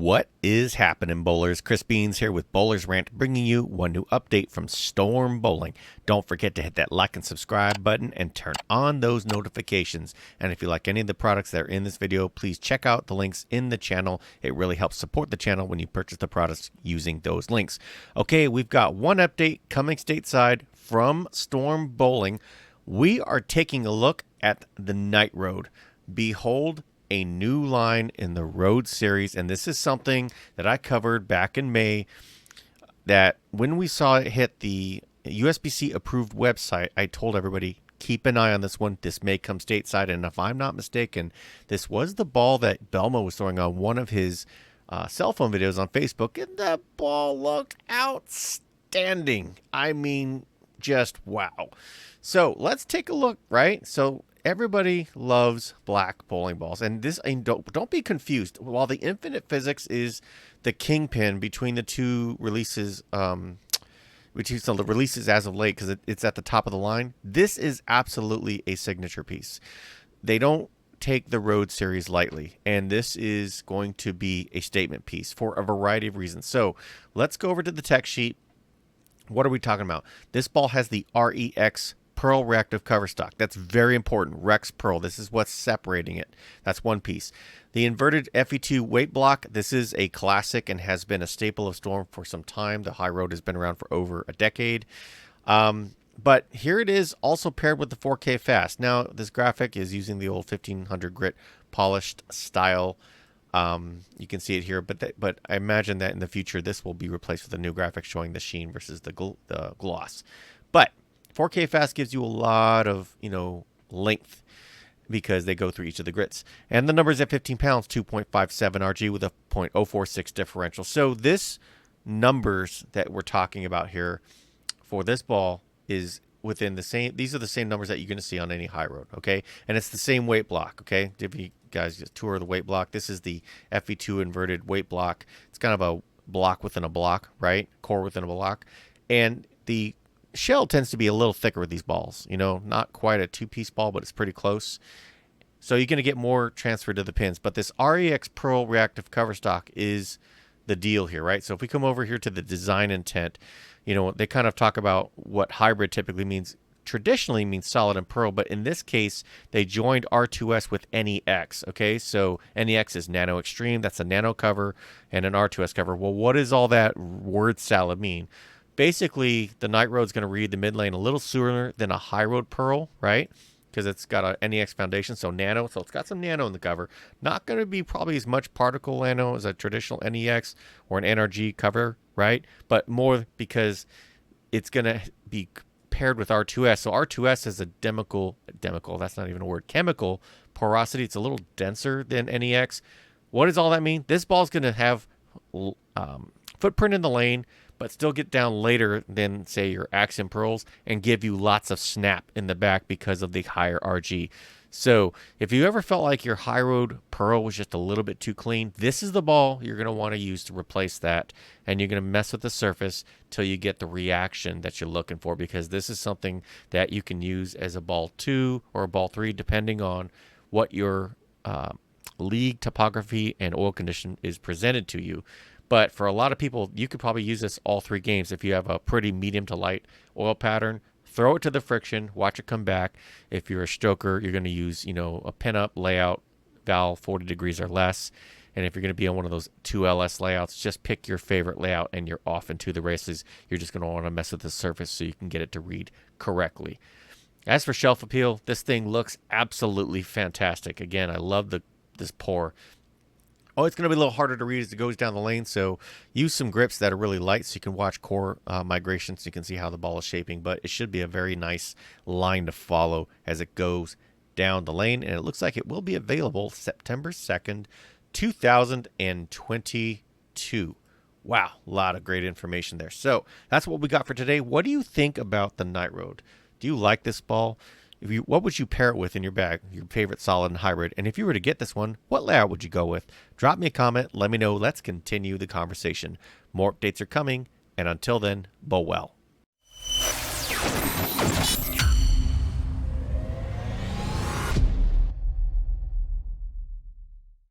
What is happening, bowlers? Chris Beans here with Bowlers Rant, bringing you one new update from Storm Bowling. Don't forget to hit that like and subscribe button and turn on those notifications. And if you like any of the products that are in this video, please check out the links in the channel. It really helps support the channel when you purchase the products using those links. Okay, we've got one update coming stateside from Storm Bowling. We are taking a look at the Night Road. Behold, a new line in the Road series, and this is something that I covered back in May, that when we saw it hit the USBC approved website, I told everybody, keep an eye on this one. This may come stateside, and if I'm not mistaken, this was the ball that Belmo was throwing on one of his cell phone videos on Facebook, and that ball looked outstanding. I mean, just wow. So let's take a look, right? So everybody loves black bowling balls, and this, and don't be confused. While the Infinite Physics is the kingpin between the two releases, between some of the releases as of late, because it's at the top of the line, this is absolutely a signature piece. They don't take the Road series lightly, and this is going to be a statement piece for a variety of reasons. So let's go over to the tech sheet. What are we talking about? This ball has the REX Pearl reactive cover stock. That's very important. Rex Pearl. This is what's separating it. That's one piece. The inverted FE2 weight block. This is a classic and has been a staple of Storm for some time. The High Road has been around for over a decade. But here it is, also paired with the 4K Fast. Now, this graphic is using the old 1500 grit polished style. You can see it here, but I imagine that in the future this will be replaced with a new graphic showing the sheen versus the gloss. But 4K Fast gives you a lot of, length because they go through each of the grits. And the numbers at 15 pounds, 2.57 RG with a 0.046 differential. So this numbers that we're talking about here for this ball is within the same, these are the same numbers that you're going to see on any High Road, okay? And it's the same weight block, okay? If you guys just tour the weight block, this is the FE2 inverted weight block. It's kind of a block within a block, right? Core within a block. And the shell tends to be a little thicker with these balls, not quite a two-piece ball, but it's pretty close. So you're going to get more transferred to the pins. But this REX Pearl reactive cover stock is the deal here, right? So if we come over here to the design intent, they kind of talk about what hybrid typically means. Traditionally means solid and pearl, but in this case, they joined R2S with NEX, okay? So NEX is Nano Extreme. That's a nano cover and an R2S cover. Well, what does all that word salad mean? Basically, the Night Road's going to read the mid lane a little sooner than a High Road Pearl, right? Because it's got a NEX foundation, so nano. So it's got some nano in the cover. Not going to be probably as much particle nano as a traditional NEX or an NRG cover, right? But more because it's going to be paired with R2S. So R2S is a chemical, that's not even a word, chemical porosity. It's a little denser than NEX. What does all that mean? This ball's going to have footprint in the lane, but still get down later than, say, your Axiom Pearls and give you lots of snap in the back because of the higher RG. So if you ever felt like your High Road Pearl was just a little bit too clean, this is the ball you're going to want to use to replace that, and you're going to mess with the surface till you get the reaction that you're looking for, because this is something that you can use as a ball 2 or a ball 3, depending on what your league topography and oil condition is presented to you. But for a lot of people, you could probably use this all 3 games. If you have a pretty medium to light oil pattern, throw it to the friction, watch it come back. If you're a stroker, you're going to use, a pin-up layout, valve 40 degrees or less. And if you're going to be on one of those 2LS layouts, just pick your favorite layout and you're off into the races. You're just going to want to mess with the surface so you can get it to read correctly. As for shelf appeal, this thing looks absolutely fantastic. Again, I love this pour. Oh, it's going to be a little harder to read as it goes down the lane, so use some grips that are really light so you can watch core migration so you can see how the ball is shaping, but it should be a very nice line to follow as it goes down the lane, and it looks like it will be available September 2nd, 2022. Wow, a lot of great information there. So that's what we got for today. What do you think about the Night Road? Do you like this ball? What would you pair it with in your bag, your favorite solid and hybrid? And if you were to get this one, what layout would you go with? Drop me a comment. Let me know. Let's continue the conversation. More updates are coming. And until then, bowl well.